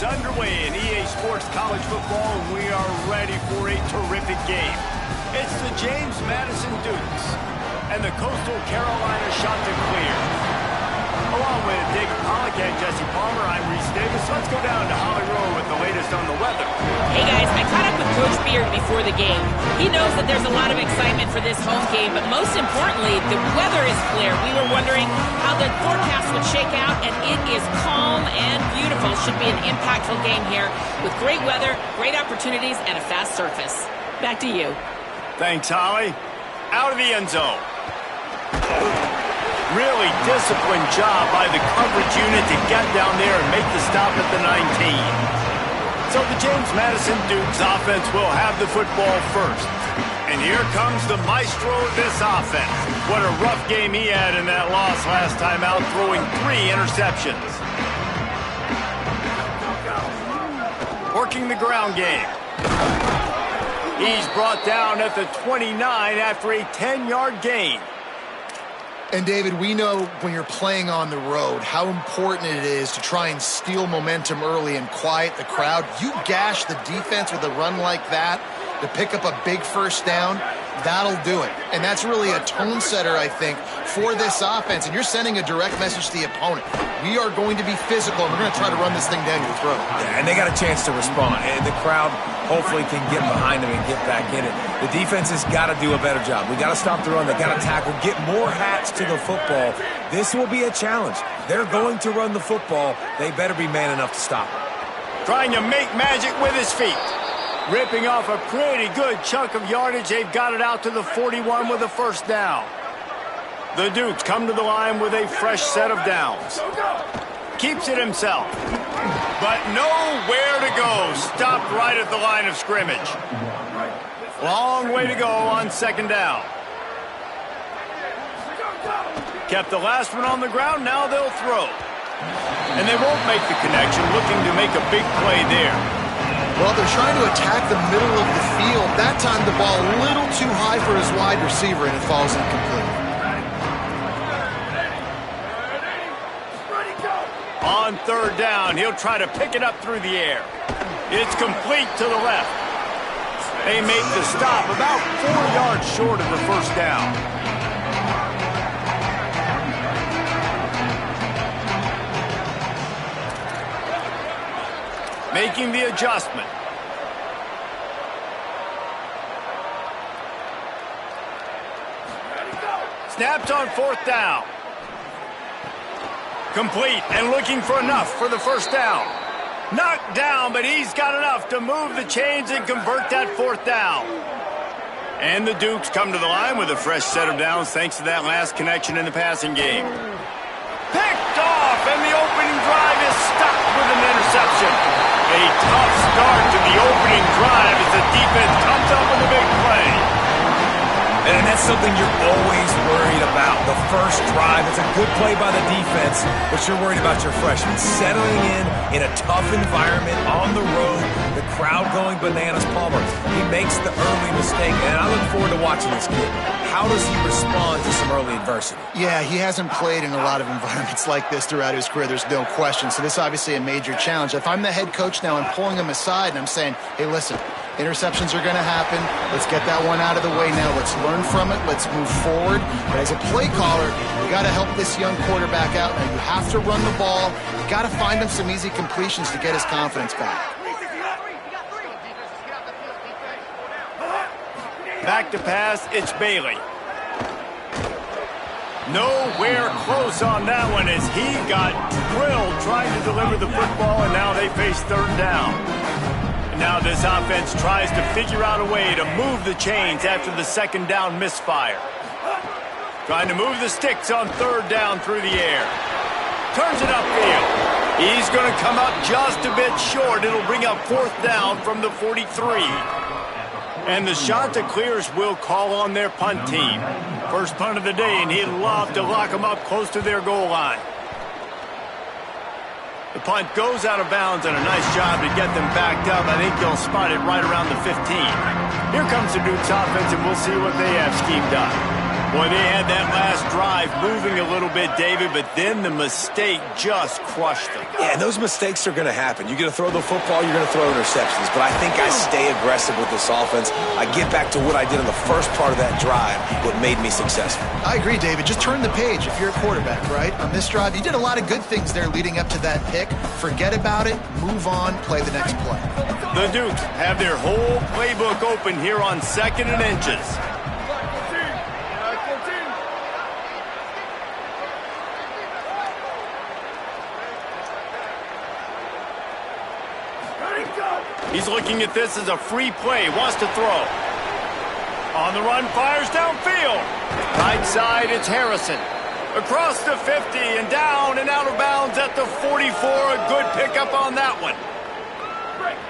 underway in EA Sports College Football, and we are ready for a terrific game. It's the James Madison Dukes and the Coastal Carolina Chanticleer. Along with David Pollack and Jesse Palmer, I'm Reese Davis. Let's go down to Holly Rowe with the latest on the weather. Hey guys, I caught up with Coach Beard before the game. He knows that there's a lot of excitement for this home game, but most importantly, the weather is clear. We were wondering how the forecast would shake out, and it is calm and beautiful. Should be an impactful game here with great weather, great opportunities, and a fast surface. Back to you. Thanks, Holly. Out of the end zone. Really disciplined job by the coverage unit to get down there and make the stop at the 19. So the James Madison Dukes offense will have the football first. And here comes the maestro of this offense. What a rough game he had in that loss last time out, throwing 3 interceptions. Working the ground game. He's brought down at the 29 after a 10-yard gain. And, David, we know when you're playing on the road how important it is to try and steal momentum early and quiet the crowd. You gash the defense with a run like that to pick up a big first down, that'll do it. And that's really a tone setter, I think, for this offense. And you're sending a direct message to the opponent. We are going to be physical, and we're going to try to run this thing down your throat. Yeah, and they got a chance to respond. And the crowd hopefully can get behind them and get back in it. The defense has got to do a better job. We got to stop the run. They got to tackle, get more hats to the football. This will be a challenge. They're going to run the football. They better be man enough to stop it. Trying to make magic with his feet. Ripping off a pretty good chunk of yardage. They've got it out to the 41 with a first down. The Dukes come to the line with a fresh set of downs. Keeps it himself. But nowhere to go. Stopped right at the line of scrimmage. Long way to go on second down. Kept the last one on the ground. Now they'll throw. And they won't make the connection. Looking to make a big play there. Well, they're trying to attack the middle of the field. That time the ball a little too high for his wide receiver, and it falls incomplete. On third down, he'll try to pick it up through the air. It's complete to the left. They make the stop about 4 yards short of the first down. Making the adjustment. Snapped on fourth down. Complete and looking for enough for the first down. Knocked down, but he's got enough to move the chains and convert that fourth down. And the Dukes come to the line with a fresh set of downs thanks to that last connection in the passing game. Picked off, and the opening drive is stopped with an interception. A tough start to the opening drive as the defense comes up with a big play. And that's something you're always worried about. The first drive, it's a good play by the defense, but you're worried about your freshmen settling in a tough environment on the road, the crowd going bananas. Palmer, he makes the early mistake, and I look forward to watching this kid. How does he respond to some early adversity? Yeah, he hasn't played in a lot of environments like this throughout his career. There's no question. So this is obviously a major challenge. If I'm the head coach now, I'm pulling him aside, and I'm saying, hey, listen, interceptions are going to happen. Let's get that one out of the way now. Let's learn from it. Let's move forward. But as a play caller, you got to help this young quarterback out. Now, you have to run the ball. You got to find him some easy completions to get his confidence back. Back to pass, it's Bailey. Nowhere close on that one as he got drilled trying to deliver the football, and now they face third down. Now this offense tries to figure out a way to move the chains after the second down misfire. Trying to move the sticks on third down through the air. Turns it upfield. He's going to come up just a bit short. It'll bring up fourth down from the 43. And the Chanticleers will call on their punt team. First punt of the day, and he'd love to lock them up close to their goal line. The punt goes out of bounds, and a nice job to get them backed up. I think they'll spot it right around the 15. Here comes the Dukes offense, and we'll see what they have schemed up. Boy, they had that last drive moving a little bit, David, but then the mistake just crushed them. Yeah, and those mistakes are going to happen. You're going to throw the football, you're going to throw interceptions. But I think I stay aggressive with this offense. I get back to what I did in the first part of that drive, what made me successful. I agree, David. Just turn the page if you're a quarterback, right? On this drive, you did a lot of good things there leading up to that pick. Forget about it, move on, play the next play. The Dukes have their whole playbook open here on 2nd and inches. He's looking at this as a free play, wants to throw. On the run, fires downfield. Right side, it's Harrison. Across the 50 and down and out of bounds at the 44. A good pickup on that one.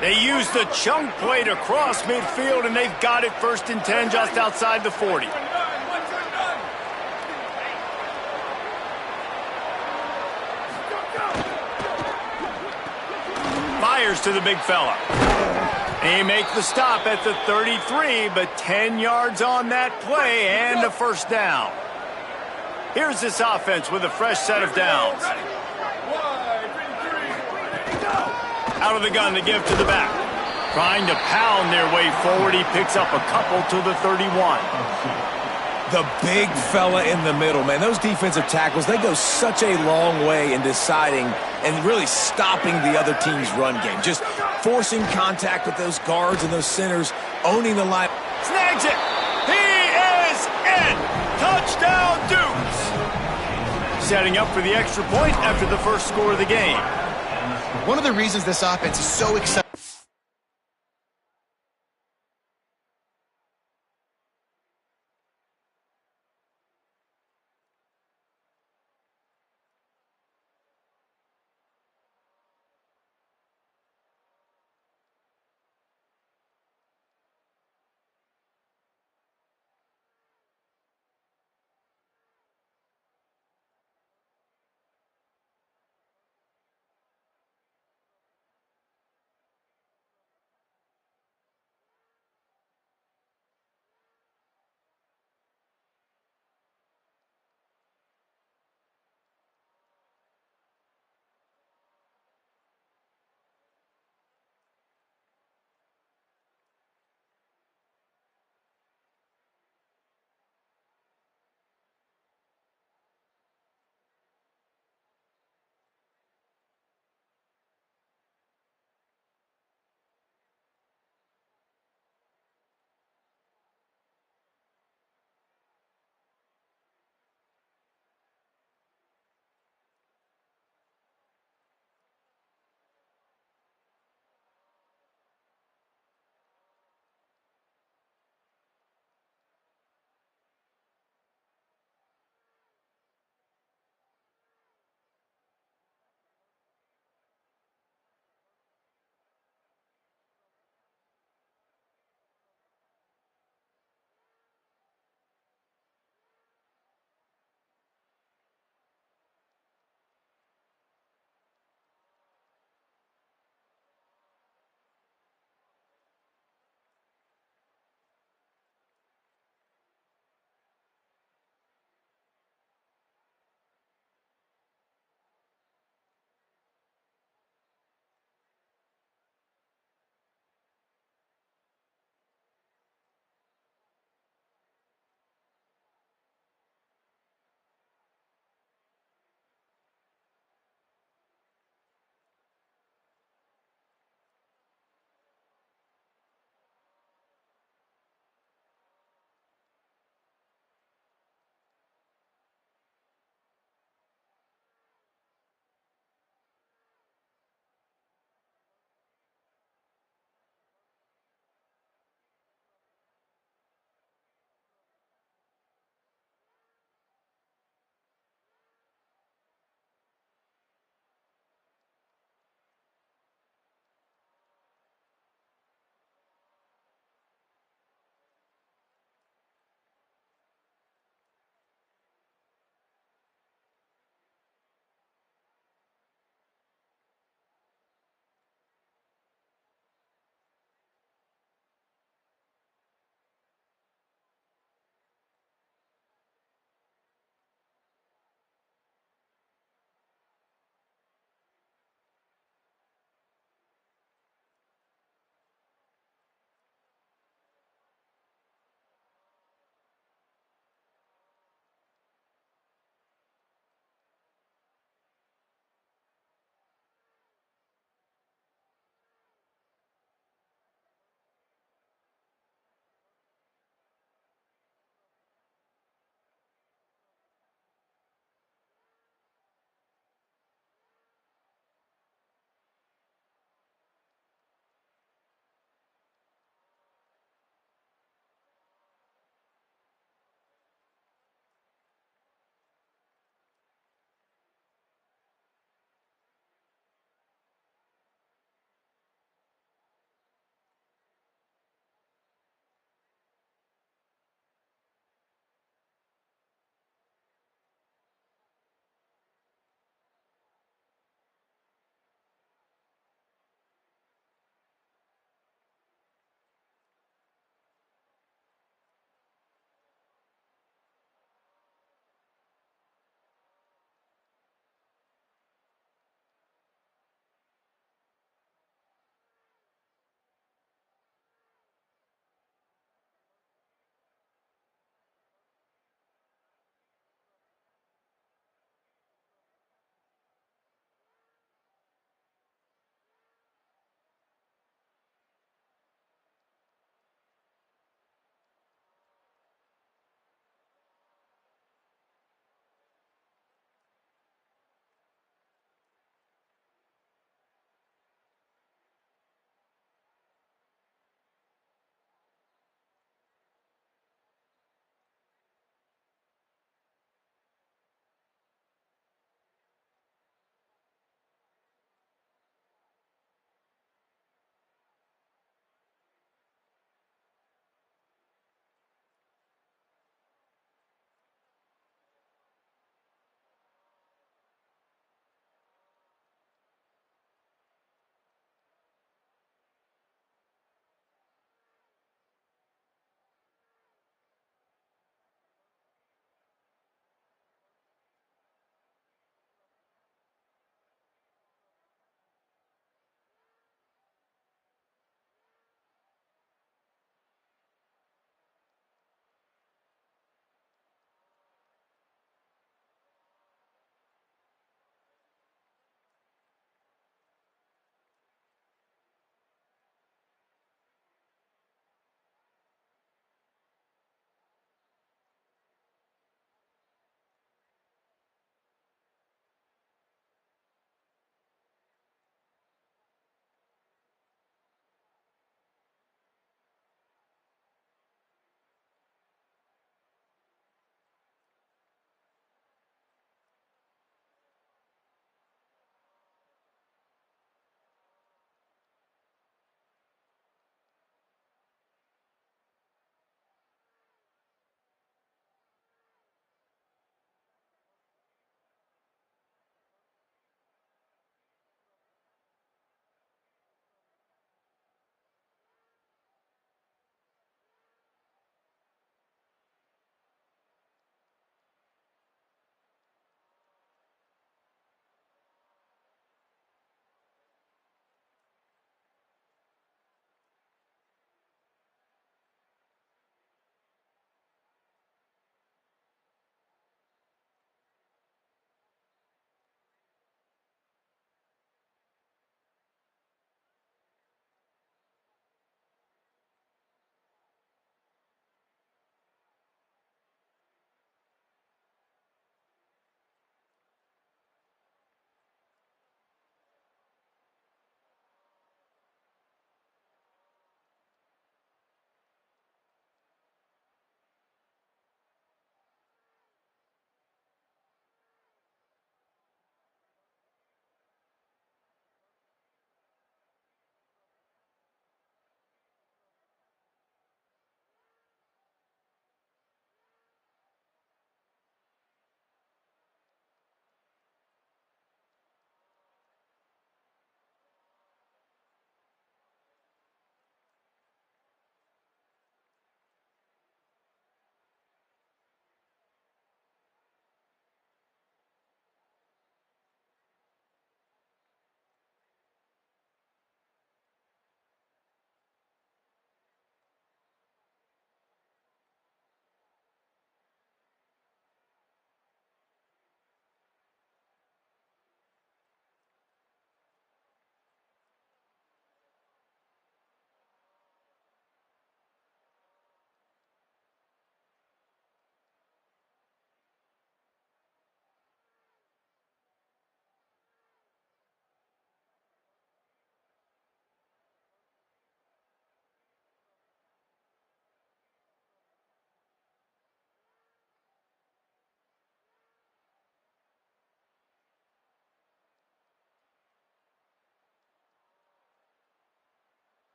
They use the chunk play to cross midfield, and they've got it 1st and 10 just outside the 40. Fires to the big fella. He makes the stop at the 33, but 10 yards on that play and a 1st down. Here's this offense with a fresh set of downs. Out of the gun to give to the back. Trying to pound their way forward. He picks up a couple to the 31. The big fella in the middle, man. Those defensive tackles, they go such a long way in deciding and really stopping the other team's run game. Just forcing contact with those guards and those centers, owning the line. Snags it. He is in. Touchdown, Dukes. Setting up for the extra point after the first score of the game. One of the reasons this offense is so exciting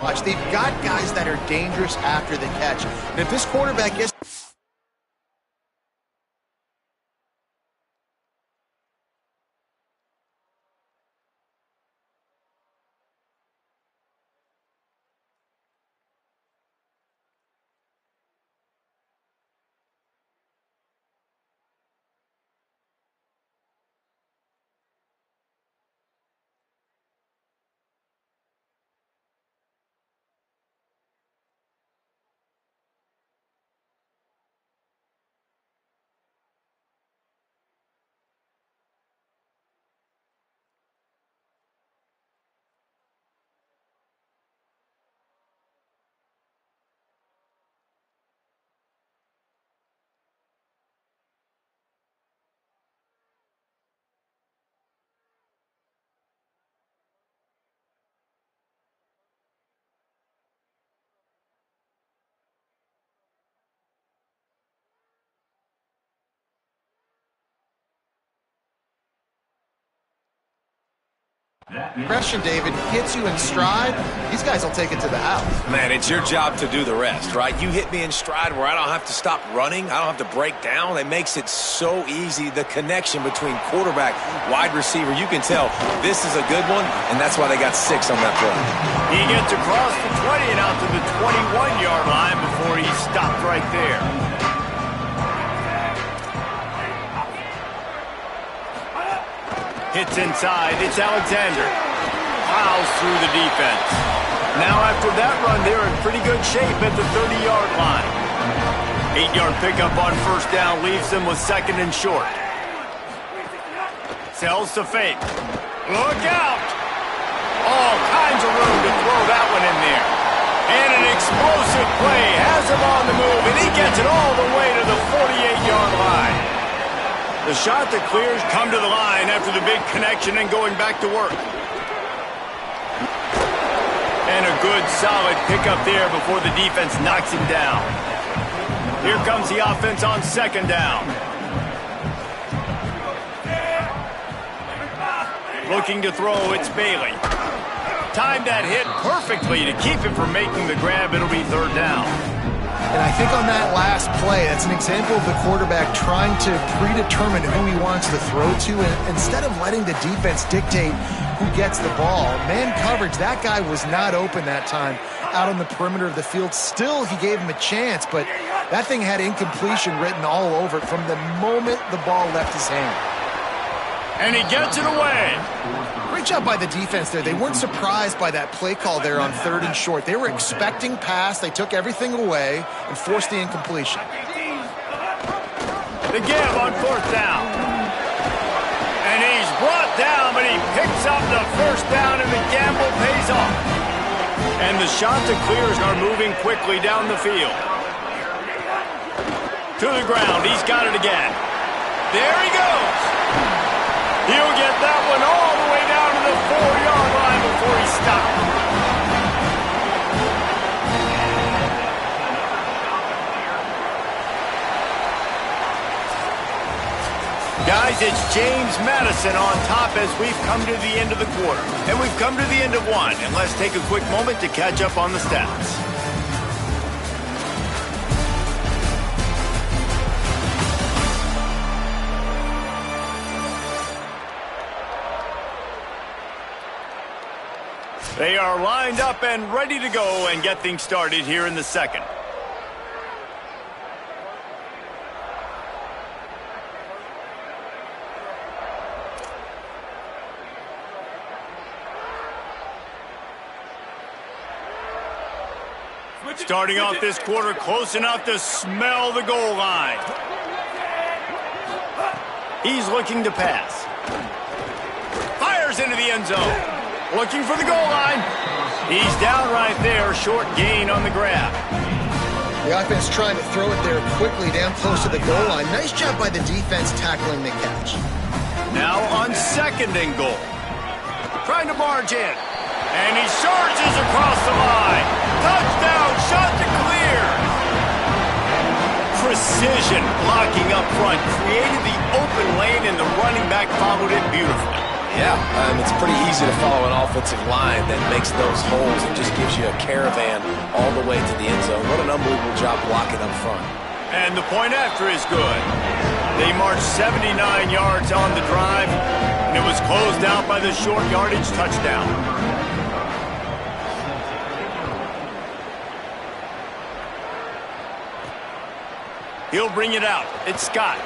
Watch, they've got guys that are dangerous after the catch. And if this quarterback gets... Impression, David, hits you in stride, these guys will take it to the house. Man, it's your job to do the rest, right? You hit me in stride where I don't have to stop running. I don't have to break down. It makes it so easy. The connection between quarterback, wide receiver, you can tell this is a good one, and that's why they got 6 on that play. He gets across the 20 and out to the 21-yard line before he stopped right there. Hits inside. It's Alexander. Plows through the defense. Now after that run, they're in pretty good shape at the 30-yard line. 8-yard pickup on first down leaves them with 2nd and short. Sells to fake. Look out! All kinds of room to throw that one in there. And an explosive play has him on the move, and he gets it all the way to the 48-yard line. The shot that clears come to the line after the big connection and going back to work. And a good, solid pickup there before the defense knocks him down. Here comes the offense on 2nd down. Looking to throw, it's Bailey. Timed that hit perfectly to keep him from making the grab. It'll be 3rd down. And I think on that last play, that's an example of the quarterback trying to predetermine who he wants to throw to, and instead of letting the defense dictate who gets the ball. Man coverage, that guy was not open that time out on the perimeter of the field. Still, he gave him a chance, but that thing had incompletion written all over it from the moment the ball left his hand. And he gets it away. Great job by the defense there. They weren't surprised by that play call there on 3rd and short. They were expecting pass. They took everything away and forced the incompletion. The give on 4th down. And he's brought down, but he picks up the 1st down, and the gamble pays off. And the shot to clears are moving quickly down the field. To the ground. He's got it again. There he goes. He'll get that one all the way down to the 4-yard line before he stops. Guys, it's James Madison on top as we've come to the end of the quarter. And we've come to the end of one. And let's take a quick moment to catch up on the stats. They are lined up and ready to go and get things started here in the 2nd. Starting off this quarter close enough to smell the goal line. He's looking to pass. Fires into the end zone. Looking for the goal line. He's down right there. Short gain on the grab. The offense trying to throw it there quickly down close to the goal line. Nice job by the defense tackling the catch. Now on 2nd and goal. Trying to barge in. And he surges across the line. Touchdown, shot to clear. Precision blocking up front. Created the open lane, and the running back followed it beautifully. Yeah, it's pretty easy to follow an offensive line that makes those holes and just gives you a caravan all the way to the end zone. What an unbelievable job blocking up front. And the point after is good. They marched 79 yards on the drive, and it was closed out by the short yardage touchdown. He'll bring it out. It's Scott.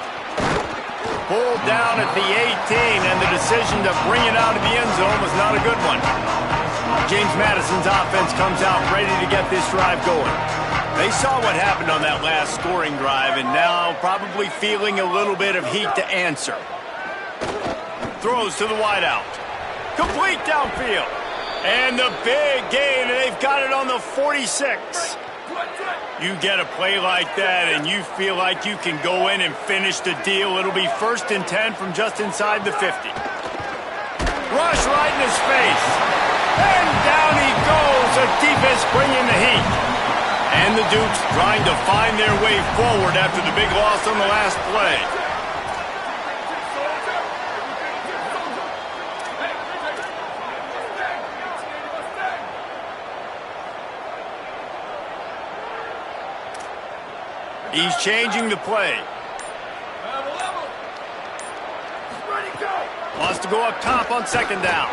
Pulled down at the 18, and the decision to bring it out of the end zone was not a good one. James Madison's offense comes out ready to get this drive going. They saw what happened on that last scoring drive, and now probably feeling a little bit of heat to answer. Throws to the wideout. Complete downfield. And the big gain, and they've got it on the 46. You get a play like that, and you feel like you can go in and finish the deal. It'll be 1st and 10 from just inside the 50. Rush right in his face. And down he goes. The defense bringing the heat. And the Dukes trying to find their way forward after the big loss on the last play. He's changing the play. Wants to go up top on 2nd down.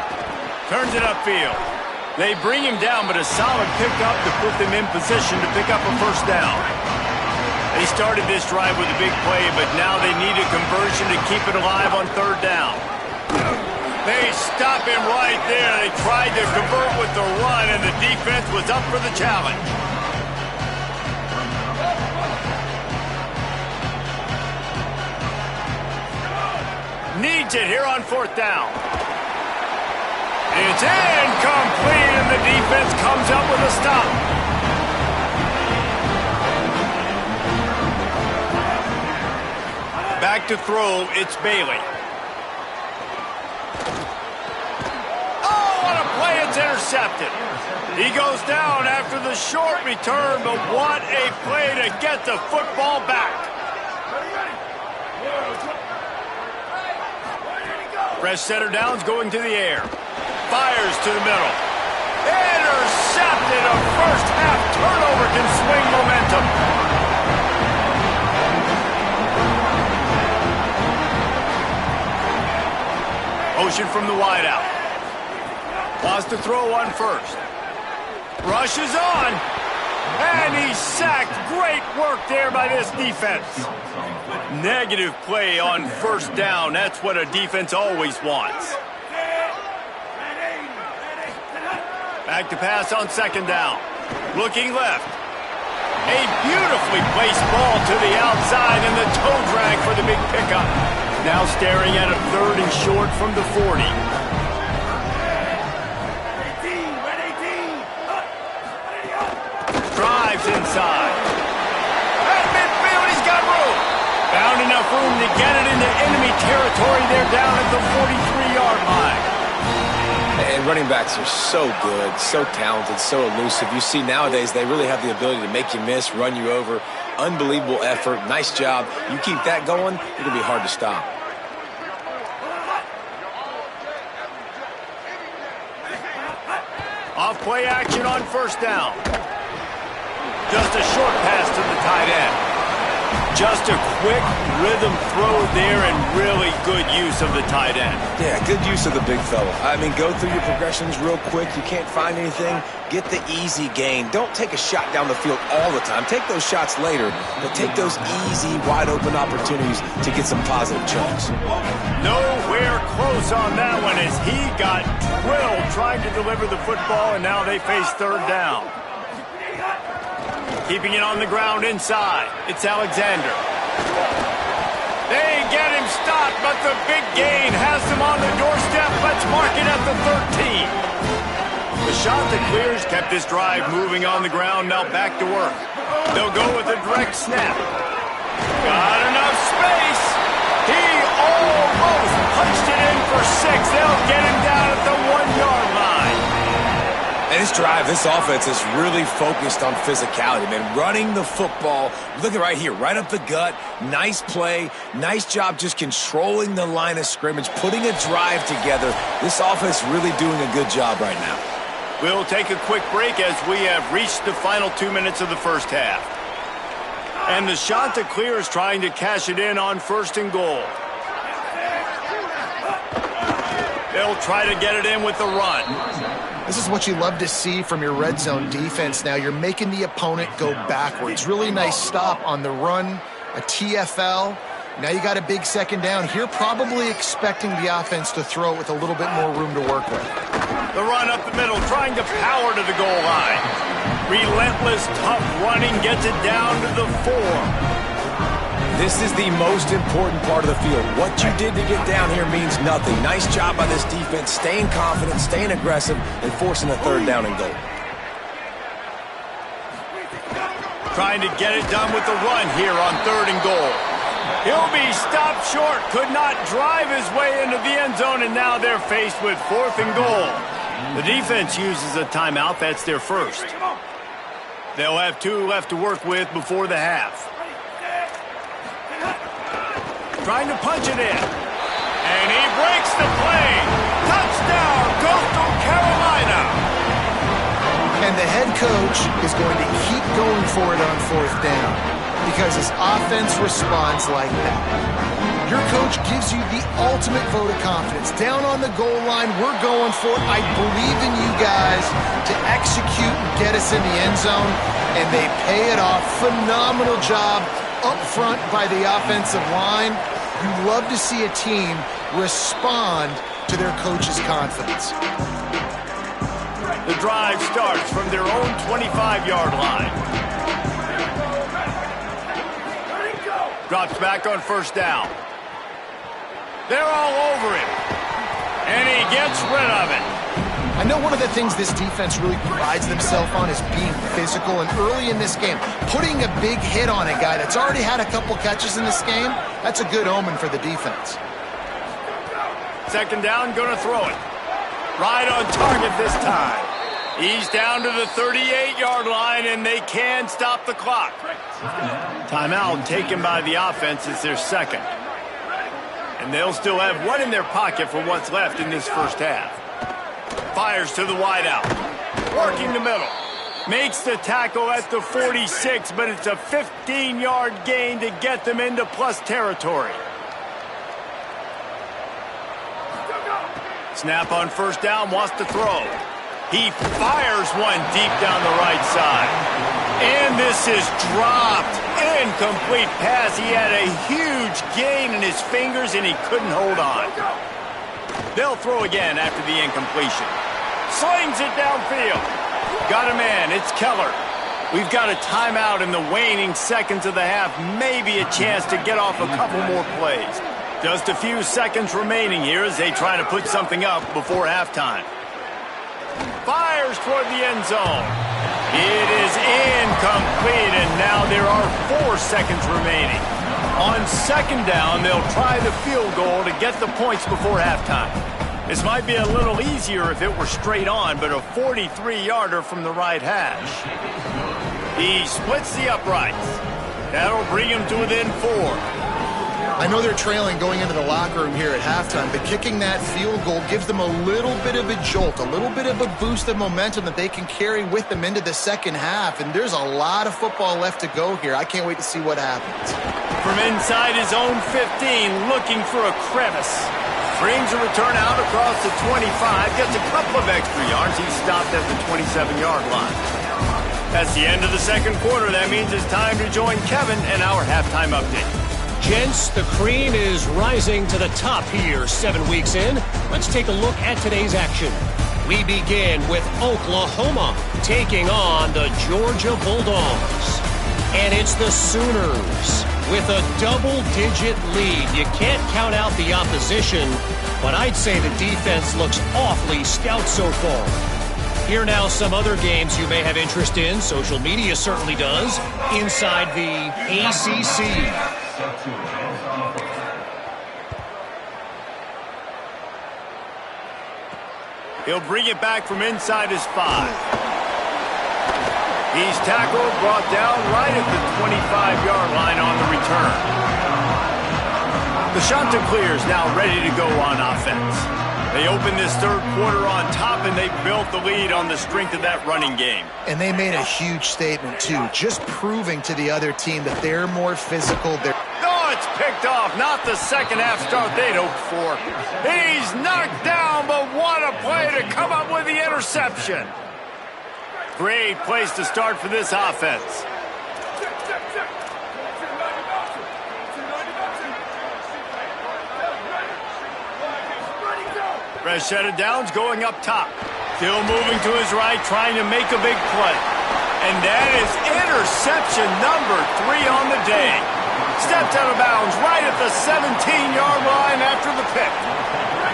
Turns it upfield. They bring him down, but a solid pickup to put them in position to pick up a 1st down. They started this drive with a big play, but now they need a conversion to keep it alive on 3rd down. They stop him right there. They tried to convert with the run, and the defense was up for the challenge. Needs it here on 4th down. It's incomplete, and the defense comes up with a stop. Back to throw, it's Bailey. Oh, what a play, it's intercepted. He goes down after the short return, but what a play to get the football back. Fresh setter downs going to the air. Fires to the middle. Intercepted. A first half turnover can swing momentum. Motion from the wideout. Wants to throw on 1st. Rushes on. And he's sacked. Great work there by this defense. Negative play on 1st down. That's what a defense always wants. Back to pass on 2nd down. Looking left. A beautifully placed ball to the outside, and the toe drag for the big pickup. Now staring at a 3rd and short from the 40. Drives inside. At midfield, he's got room. Found enough room to get it into enemy territory. They're down at the 43-yard line. And running backs are so good, so talented, so elusive. You see nowadays they really have the ability to make you miss, run you over. Unbelievable effort. Nice job. You keep that going, it'll be hard to stop. Off play action on 1st down. Just a short pass to the tight end. Just a quick rhythm throw there, and really good use of the tight end. Yeah, good use of the big fella. I mean, go through your progressions real quick. You can't find anything, get the easy gain. Don't take a shot down the field all the time. Take those shots later, but take those easy, wide-open opportunities to get some positive chunks. Nowhere close on that one as he got drilled trying to deliver the football, and now they face 3rd down. Keeping it on the ground inside. It's Alexander. They get him stopped, but the big gain has them on the doorstep. Let's mark it at the 13. The shot that clears kept this drive moving on the ground. Now back to work. They'll go with a direct snap. Got enough space. He almost punched it in for 6. They'll get him down at the 1-yard line. And this drive, this offense is really focused on physicality, man. Running the football. Look at right here, right up the gut. Nice play. Nice job just controlling the line of scrimmage, putting a drive together. This offense really doing a good job right now. We'll take a quick break as we have reached the final 2 minutes of the first half. And the shot to clear is trying to cash it in on 1st and goal. They'll try to get it in with the run. This is what you love to see from your red zone defense now. You're making the opponent go backwards. Really nice stop on the run, a TFL. Now you got a big 2nd down. Here probably expecting the offense to throw it with a little bit more room to work with. The run up the middle, trying to power to the goal line. Relentless, tough running gets it down to the 4. This is the most important part of the field. What you did to get down here means nothing. Nice job by this defense, staying confident, staying aggressive, and forcing a 3rd down and goal. Trying to get it done with the run here on 3rd and goal. He'll be stopped short, could not drive his way into the end zone, and now they're faced with 4th and goal. The defense uses a timeout. That's their first. They'll have 2 left to work with before the half. Trying to punch it in. And he breaks the play. Touchdown, Coastal Carolina. And the head coach is going to keep going for it on 4th down because his offense responds like that. Your coach gives you the ultimate vote of confidence. Down on the goal line, we're going for it. I believe in you guys to execute and get us in the end zone, and they pay it off. Phenomenal job up front by the offensive line. You love to see a team respond to their coach's confidence. The drive starts from their own 25-yard line. Drops back on 1st down. They're all over him. And he gets rid of it. I know one of the things this defense really prides themselves on is being physical, and early in this game, putting a big hit on a guy that's already had a couple catches in this game, that's a good omen for the defense. 2nd down, gonna throw it. Right on target this time. He's down to the 38-yard line, and they can stop the clock. Timeout taken by the offense is their 2nd. And they'll still have 1 in their pocket for what's left in this first half. Fires to the wideout. Working the middle. Makes the tackle at the 46, but it's a 15-yard gain to get them into plus territory. Snap on 1st down, wants to throw. He fires one deep down the right side. And this is dropped. Incomplete pass. He had a huge gain in his fingers, and he couldn't hold on. They'll throw again after the incompletion. Slings it downfield. Got a man. It's Keller. We've got a timeout in the waning seconds of the half. Maybe a chance to get off a couple more plays. Just a few seconds remaining here as they try to put something up before halftime. Fires toward the end zone. It is incomplete, and now there are 4 seconds remaining. On 2nd down, they'll try the field goal to get the points before halftime. This might be a little easier if it were straight on, but a 43-yarder from the right hash. He splits the uprights. That'll bring him to within 4. I know they're trailing going into the locker room here at halftime, but kicking that field goal gives them a little bit of a jolt, a little bit of a boost of momentum that they can carry with them into the 2nd half, and there's a lot of football left to go here. I can't wait to see what happens. From inside his own 15, looking for a crevice. Brings a return out across the 25, gets a couple of extra yards. He's stopped at the 27-yard line. That's the end of the 2nd quarter. That means it's time to join Kevin and our halftime update. Gents, the cream is rising to the top here 7 weeks in. Let's take a look at today's action. We begin with Oklahoma taking on the Georgia Bulldogs. And it's the Sooners with a double-digit lead. You can't count out the opposition, but I'd say the defense looks awfully stout so far. Here now some other games you may have interest in. Social media certainly does. Inside the ACC. He'll bring it back from inside his 5. He's tackled, brought down right at the 25-yard line on the return. The Chanticleers now ready to go on offense. They opened this third quarter on top, and they built the lead on the strength of that running game. And they made a huge statement, too, just proving to the other team that they're more physical. Oh, it's picked off. Not the second-half start they'd hoped for. He's knocked down, but what a play to come up with the interception. Great place to start for this offense. Fresh set of downs going up top. Still moving to his right, trying to make a big play. And that is interception number 3 on the day. Stepped out of bounds right at the 17-yard line after the pick.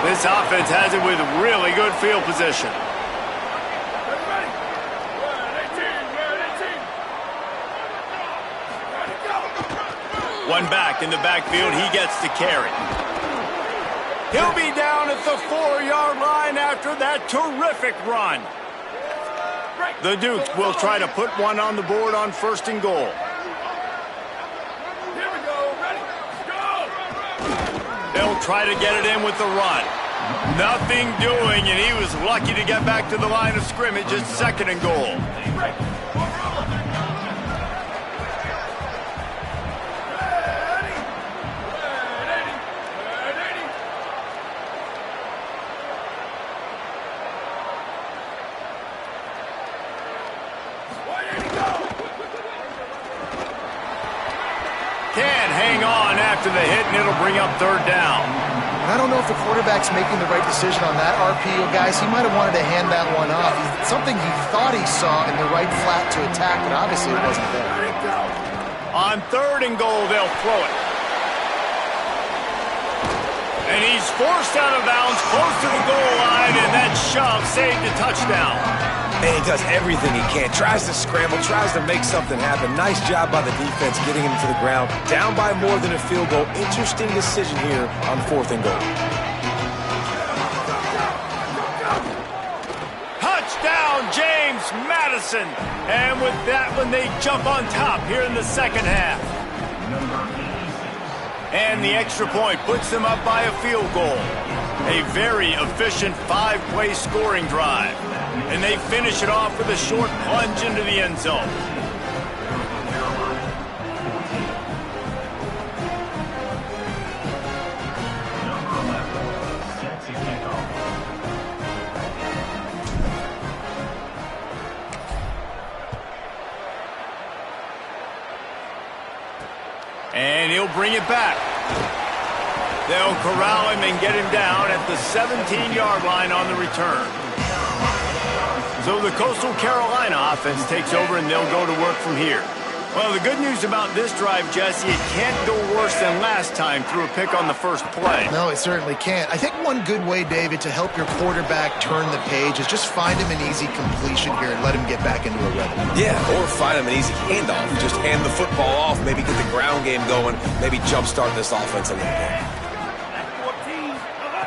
This offense has it with really good field position. One back in the backfield, he gets to carry. He'll be down at the 4-yard line after that terrific run. The Dukes will try to put one on the board on 1st and goal. Here we go, ready, go! They'll try to get it in with the run. Nothing doing, and he was lucky to get back to the line of scrimmage at 2nd and goal. Can't hang on after the hit, and it'll bring up 3rd down. I don't know if the quarterback's making the right decision on that RPO, guys. He might have wanted to hand that one off. Something he thought he saw in the right flat to attack, but obviously it wasn't there. On 3rd and goal, they'll throw it. And he's forced out of bounds close to the goal line, and that shove saved a touchdown. And he does everything he can. Tries to scramble, tries to make something happen. Nice job by the defense getting him to the ground. Down by more than a field goal. Interesting decision here on 4th and goal. Touchdown, James Madison. And with that one, they jump on top here in the 2nd half. And the extra point puts them up by a field goal. A very efficient 5-play scoring drive. And they finish it off with a short plunge into the end zone. And he'll bring it back. They'll corral him and get him down at the 17-yard line on the return. So the Coastal Carolina offense takes over, and they'll go to work from here. Well, the good news about this drive, Jesse, it can't go worse than last time through a pick on the first play. No, it certainly can't. I think one good way, David, to help your quarterback turn the page is just find him an easy completion here and let him get back into a rhythm. Yeah, or find him an easy handoff. Just hand the football off, maybe get the ground game going, maybe jumpstart this offense a little bit.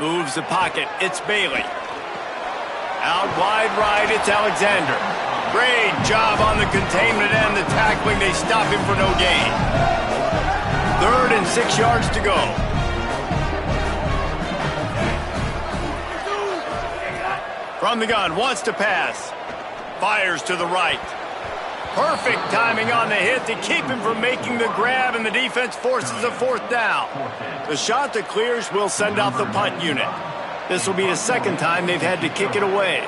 Moves the pocket. It's Bailey. Out wide right, it's Alexander. Great job on the containment and the tackling. They stop him for no gain. 3rd and 6 yards to go. From the gun, wants to pass. Fires to the right. Perfect timing on the hit to keep him from making the grab, and the defense forces a 4th down. The Chanticleers will send out the punt unit. This will be the 2nd time they've had to kick it away.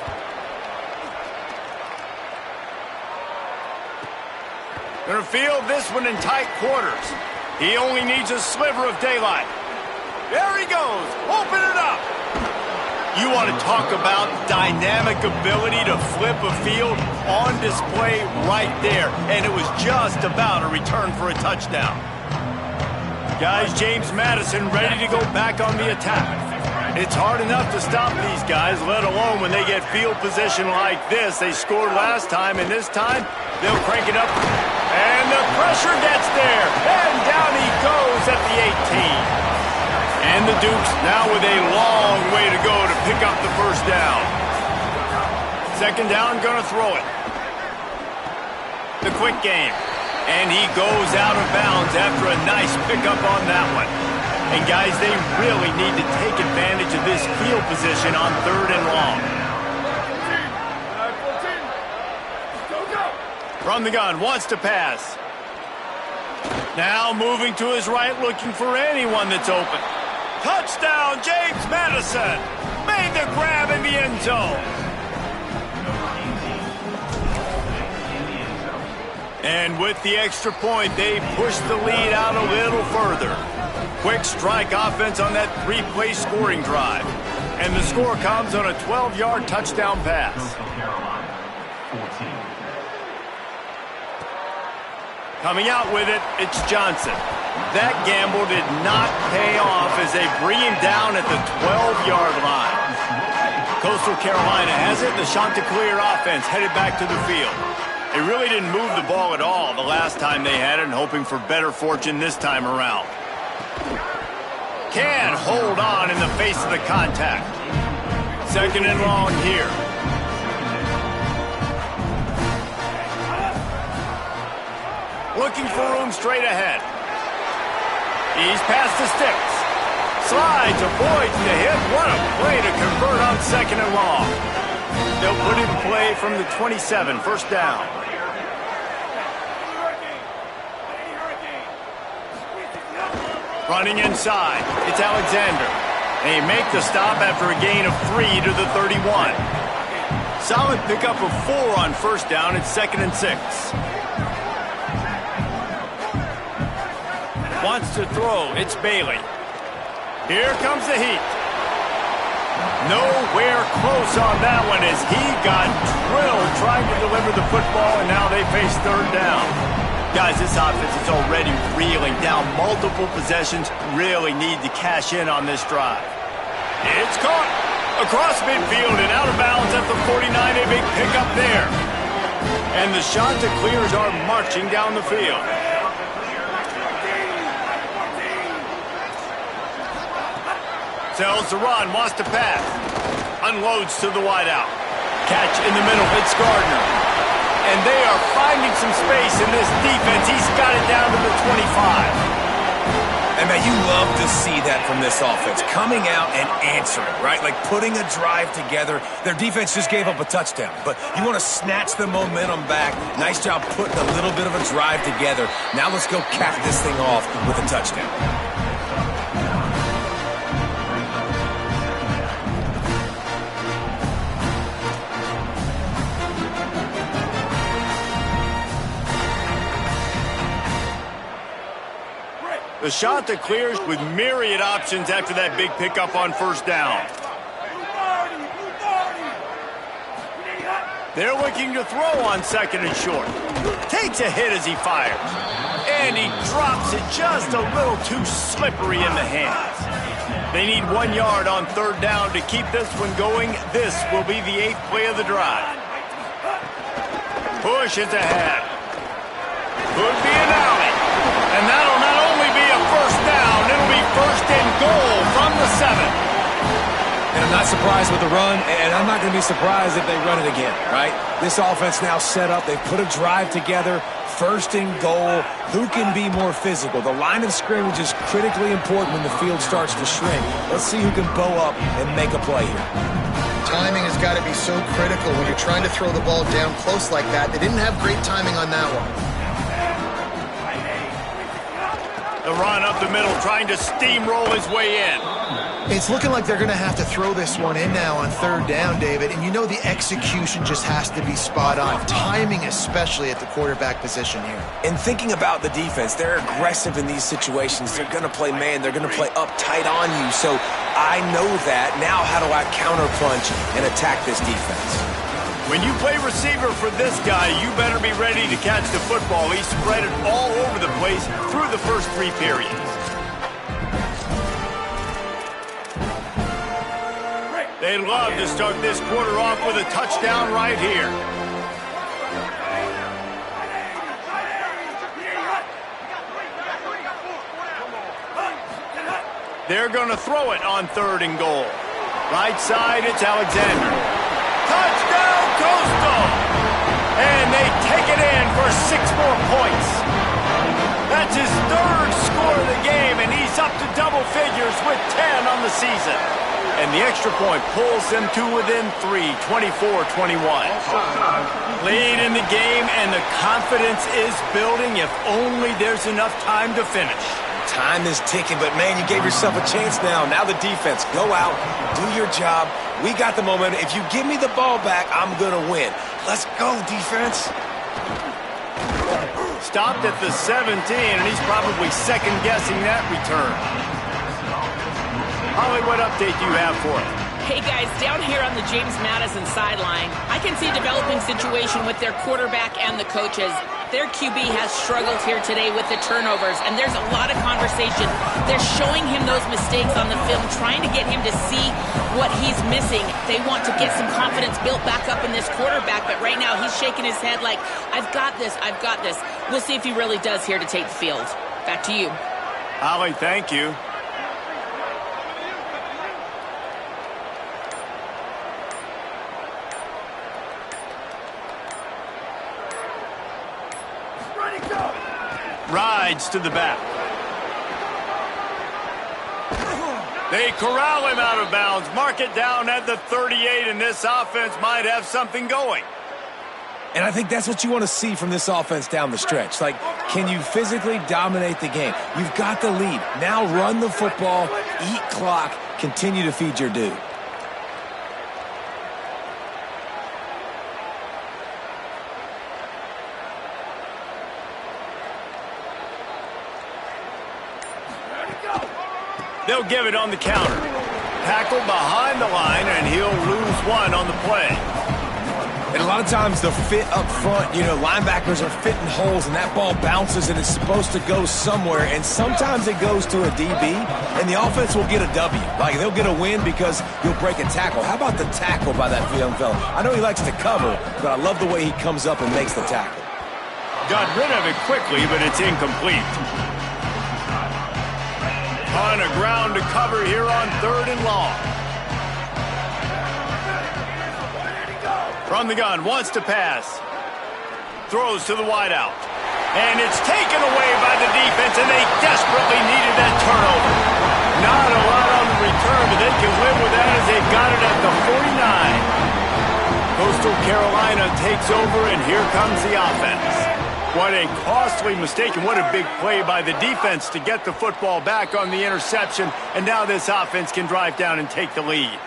Gonna field this one in tight quarters. He only needs a sliver of daylight. There he goes. Open it up. You want to talk about dynamic ability to flip a field on display right there. And it was just about a return for a touchdown. Guys, James Madison ready to go back on the attack. It's hard enough to stop these guys, let alone when they get field position like this. They scored last time, and this time they'll crank it up. And the pressure gets there. And down he goes at the 18. And the Dukes now with a long way to go to pick up the 1st down. 2nd down, gonna throw it. The quick game. And he goes out of bounds after a nice pickup on that one. And guys, they really need to take advantage of this field position on 3rd and long. From the gun, wants to pass. Now moving to his right, looking for anyone that's open. Touchdown, James Madison. Made the grab in the end zone. And with the extra point, they push the lead out a little further. Quick strike offense on that 3-play scoring drive. And the score comes on a 12-yard touchdown pass. Coming out with it, it's Johnson. That gamble did not pay off as they bring him down at the 12-yard line. Coastal Carolina has it. The Chanticleer offense headed back to the field. They really didn't move the ball at all the last time they had it, and hoping for better fortune this time around. Can hold on in the face of the contact. 2nd and long here. Looking for room straight ahead. He's past the sticks. Slides, avoids the hit. What a play to convert on 2nd and long. They'll put in play from the 27, 1st down. Running inside, it's Alexander. They make the stop after a gain of 3 to the 31. Solid pickup of 4 on 1st down. It's 2nd and 6. Wants to throw, it's Bailey. Here comes the heat. Nowhere close on that one as he got drilled trying to deliver the football, and now they face 3rd down. Guys, this offense is already reeling down multiple possessions. Really need to cash in on this drive. It's caught across midfield and out of bounds at the 49. A big pickup there. And the Chanticleers are marching down the field. Sells the run, wants to pass. Unloads to the wideout. Catch in the middle, it's Gardner. And they are finding some space in this defense. He's got it down to the 25. And, man, you love to see that from this offense. Coming out and answering, right? Like putting a drive together. Their defense just gave up a touchdown. But you want to snatch the momentum back. Nice job putting a little bit of a drive together. Now let's go cap this thing off with a touchdown. The Chanticleers with myriad options after that big pickup on 1st down. They're looking to throw on 2nd and short. Takes a hit as he fires. And he drops it just a little too slippery in the hands. They need 1 yard on 3rd down to keep this one going. This will be the 8th play of the drive. Push is ahead. Could be an alley. And that'll not only be a 1st down, it'll be 1st and goal from the 7. And I'm not surprised with the run, and I'm not going to be surprised if they run it again, right? This offense now set up. They've put a drive together. 1st and goal. Who can be more physical? The line of scrimmage is critically important when the field starts to shrink. Let's see who can bow up and make a play here. Timing has got to be so critical when you're trying to throw the ball down close like that. They didn't have great timing on that one. The run up the middle, trying to steamroll his way in. It's looking like they're going to have to throw this one in now on 3rd down, David. And you know the execution just has to be spot on. Timing especially at the quarterback position here. And thinking about the defense, they're aggressive in these situations. They're going to play man. They're going to play up tight on you. So I know that. Now how do I counterpunch and attack this defense? When you play receiver for this guy, you better be ready to catch the football. He spread it all over the place through the first 3 periods. They'd love to start this quarter off with a touchdown right here. They're going to throw it on 3rd and goal. Right side, it's Alexander. Touchdown, Coastal! And they take it in for 6 more points. That's his 3rd score of the game, and he's up to double figures with 10 on the season. And the extra point pulls them to within 3, 24-21. Lead in the game, and the confidence is building if only there's enough time to finish. Time is ticking, but man, you gave yourself a chance now. Now the defense, go out, do your job. We got the momentum. If you give me the ball back, I'm going to win. Let's go, defense. Stopped at the 17, and he's probably second-guessing that return. Holly, what update do you have for us? Hey guys, down here on the James Madison sideline, I can see a developing situation with their quarterback and the coaches. Their QB has struggled here today with the turnovers, and there's a lot of conversation. They're showing him those mistakes on the film, trying to get him to see what he's missing. They want to get some confidence built back up in this quarterback, but right now he's shaking his head like, I've got this, I've got this. We'll see if he really does here to take the field. Back to you. Holly, thank you. Rides to the back. They corral him out of bounds. Mark it down at the 38, and this offense might have something going. And I think that's what you want to see from this offense down the stretch. Like, can you physically dominate the game? You've got the lead. Now run the football, eat clock, continue to feed your dude. They'll give it on the counter. Tackle behind the line, and he'll lose 1 on the play. And a lot of times the fit up front, you know, linebackers are fitting holes, and that ball bounces, and it's supposed to go somewhere, and sometimes it goes to a DB, and the offense will get a W. Like, they'll get a win because you'll break a tackle. How about the tackle by that young fella? I know he likes to cover, but I love the way he comes up and makes the tackle. Got rid of it quickly, but it's incomplete. On a ground to cover here on 3rd and long. From the gun, wants to pass. Throws to the wideout. And it's taken away by the defense, and they desperately needed that turnover. Not a lot on the return, but they can live with that as they got it at the 49. Coastal Carolina takes over, and here comes the offense. What a costly mistake, and what a big play by the defense to get the football back on the interception, and now this offense can drive down and take the lead.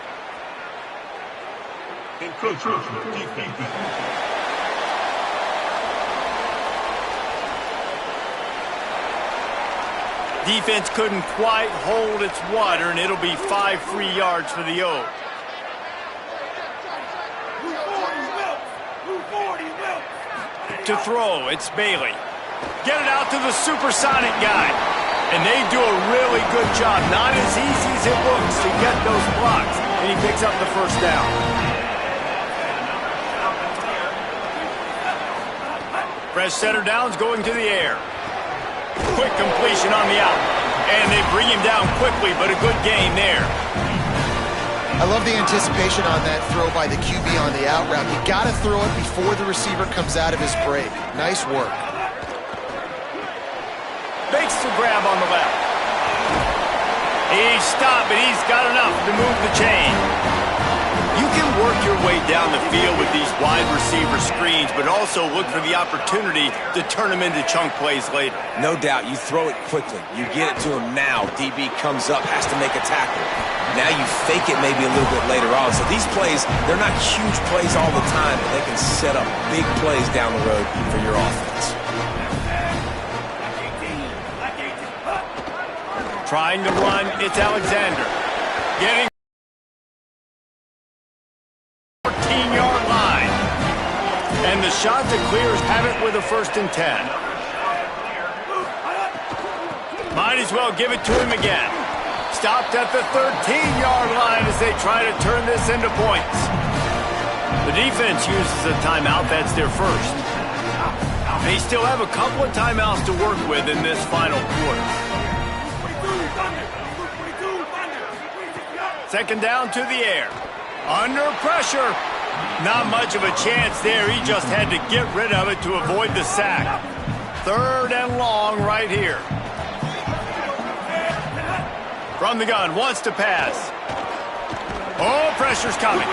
Defense couldn't quite hold its water, and it'll be 5 free yards for the O's. To throw, it's Bailey. Get it out to the supersonic guy. And they do a really good job. Not as easy as it looks to get those blocks. And he picks up the 1st down. Fresh center downs going to the air. Quick completion on the out. And they bring him down quickly, but a good gain there. I love the anticipation on that throw by the QB on the out route. You got to throw it before the receiver comes out of his break. Nice work. Makes the grab on the left. He's stopped, but he's got enough to move the chain. You can work your way down the field with these wide receiver screens, but also look for the opportunity to turn them into chunk plays later. No doubt, you throw it quickly. You get it to him now. DB comes up, has to make a tackle. Now you fake it maybe a little bit later on. So these plays, they're not huge plays all the time, but they can set up big plays down the road for your offense. Trying to run, it's Alexander. Getting 14-yard line. And the shot that clears have it with a 1st and 10. Might as well give it to him again. Stopped at the 13-yard line as they try to turn this into points. The defense uses a timeout. That's their 1st. They still have a couple of timeouts to work with in this final quarter. 2nd down to the air. Under pressure. Not much of a chance there. He just had to get rid of it to avoid the sack. 3rd and long right here. From the gun, wants to pass. Oh, pressure's coming.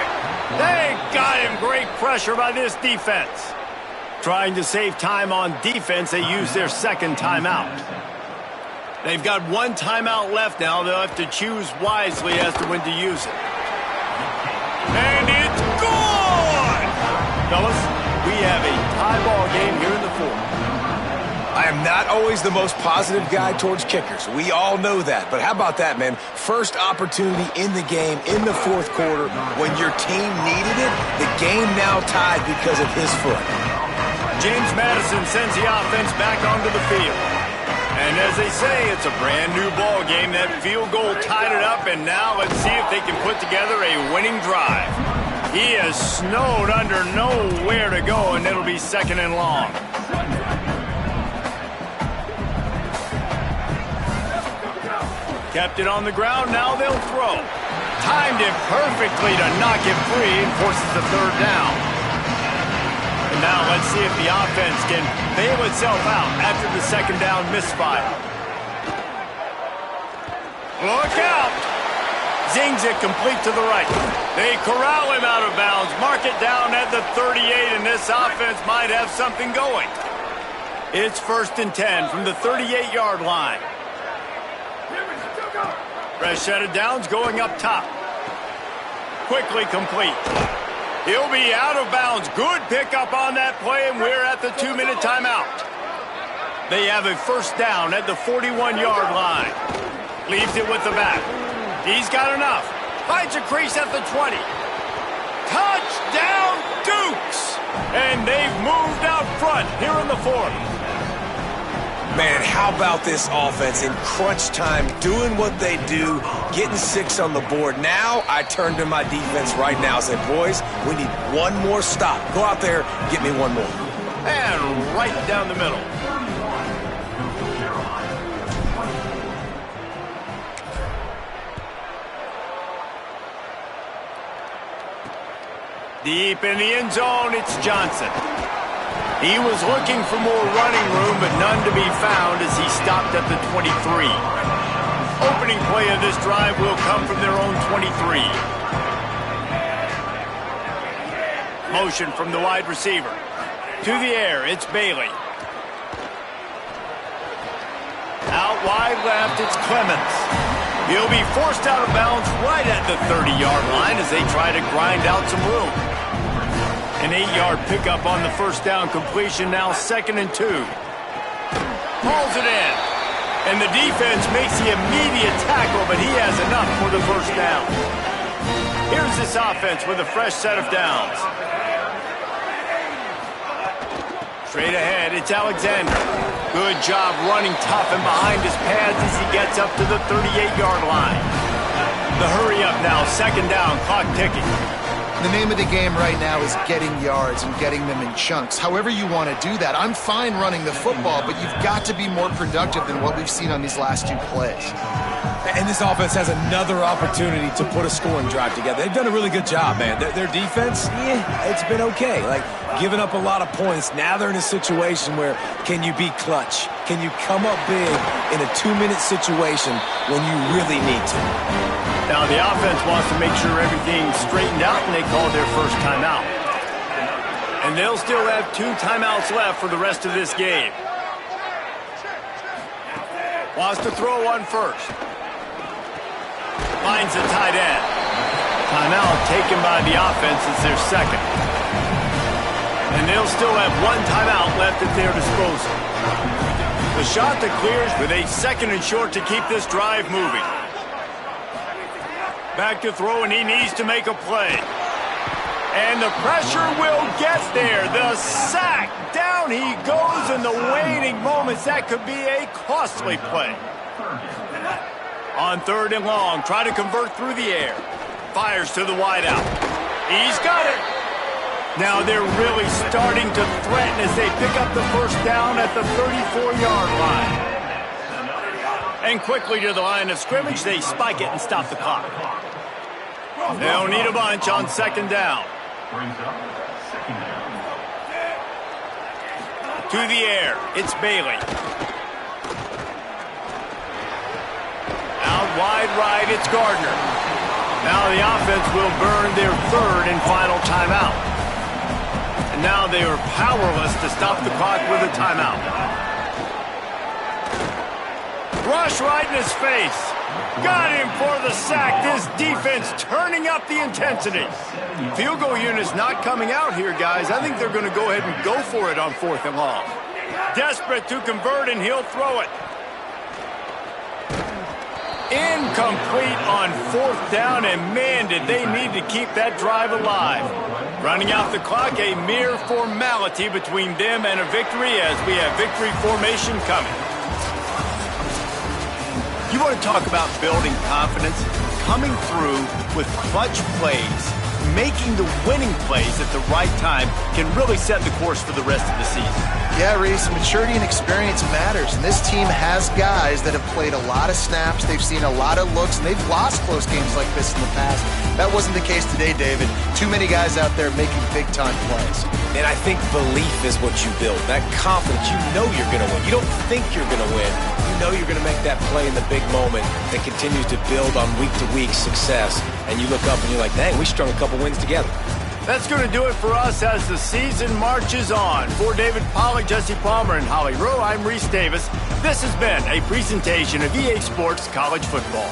They got him. Great pressure by this defense. Trying to save time on defense, they use their 2nd timeout. They've got 1 timeout left now. They'll have to choose wisely as to when to use it. And it's gone! Fellas, we have a tie ball game here in the 4th. I am not always the most positive guy towards kickers. We all know that. But how about that, man? First opportunity in the game, in the 4th quarter, when your team needed it, the game now tied because of his foot. James Madison sends the offense back onto the field. And as they say, it's a brand new ball game. That field goal tied it up, and now let's see if they can put together a winning drive. He is snowed under, nowhere to go, and it'll be 2nd and long. Kept it on the ground, now they'll throw. Timed it perfectly to knock it free and forces the 3rd down. And now let's see if the offense can bail itself out after the 2nd down misfire. Look out! Zings it complete to the right. They corral him out of bounds, mark it down at the 38, and this offense might have something going. It's 1st and 10 from the 38-yard line. Fresh set of downs going up top. Quickly complete. He'll be out of bounds. Good pickup on that play, and we're at the 2-minute timeout. They have a 1st down at the 41-yard line. Leaves it with the back. He's got enough. Finds a crease at the 20. Touchdown, Dukes! And they've moved out front here in the 4th. Man, how about this offense in crunch time, doing what they do, getting 6 on the board. Now, I turn to my defense right now and say, boys, we need 1 more stop. Go out there, get me 1 more. And right down the middle. Deep in the end zone, it's Johnson. He was looking for more running room, but none to be found as he stopped at the 23. Opening play of this drive will come from their own 23. Motion from the wide receiver. To the air, it's Bailey. Out wide left, it's Clemens. He'll be forced out of bounds right at the 30-yard line as they try to grind out some room. An 8-yard pickup on the 1st down completion, now 2nd and 2. Hauls it in. And the defense makes the immediate tackle, but he has enough for the 1st down. Here's this offense with a fresh set of downs. Straight ahead, it's Alexander. Good job running tough and behind his pads as he gets up to the 38-yard line. The hurry up now, 2nd down, clock ticking. The name of the game right now is getting yards and getting them in chunks. However you want to do that. I'm fine running the football, but you've got to be more productive than what we've seen on these last 2 plays. And this offense has another opportunity to put a scoring drive together. They've done a really good job, man. Their defense, it's been okay. Like, giving up a lot of points. Now they're in a situation where can you be clutch? Can you come up big in a 2-minute situation when you really need to? Now the offense wants to make sure everything's straightened out, and they call their 1st timeout. And they'll still have 2 timeouts left for the rest of this game. Wants to throw one first. Finds the tight end. Timeout taken by the offense. It's their 2nd. And they'll still have 1 timeout left at their disposal. The shot that clears with a 2nd and short to keep this drive moving. Back to throw, and he needs to make a play. And the pressure will get there. The sack. Down he goes in the waning moments. That could be a costly play. On 3rd and long, try to convert through the air. Fires to the wideout. He's got it. Now they're really starting to threaten as they pick up the 1st down at the 34-yard line. And quickly to the line of scrimmage, they spike it and stop the clock. They'll need a bunch on 2nd down. Brings up second down. To the air, it's Bailey. Out wide right, it's Gardner. Now the offense will burn their third and final timeout. And now they are powerless to stop the clock with a timeout. Rush right in his face. Got him for the sack. This defense turning up the intensity. Field goal unit's not coming out here, guys. I think they're going to go ahead and go for it on 4th and long. Desperate to convert, and he'll throw it. Incomplete on 4th down, and man, did they need to keep that drive alive. Running out the clock, a mere formality between them and a victory as we have victory formation coming. You want to talk about building confidence? Coming through with clutch plays, making the winning plays at the right time can really set the course for the rest of the season. Yeah, Reese, maturity and experience matters, and this team has guys that have played a lot of snaps, they've seen a lot of looks, and they've lost close games like this in the past. That wasn't the case today, David. Too many guys out there making big-time plays. And I think belief is what you build. That confidence, you know you're going to win. You don't think you're going to win. You know you're going to make that play in the big moment that continues to build on week-to-week success. And you look up and you're like, dang, we strung a couple wins together. That's going to do it for us as the season marches on. For David Pollack, Jesse Palmer, and Holly Rowe, I'm Reese Davis. This has been a presentation of EA Sports College Football.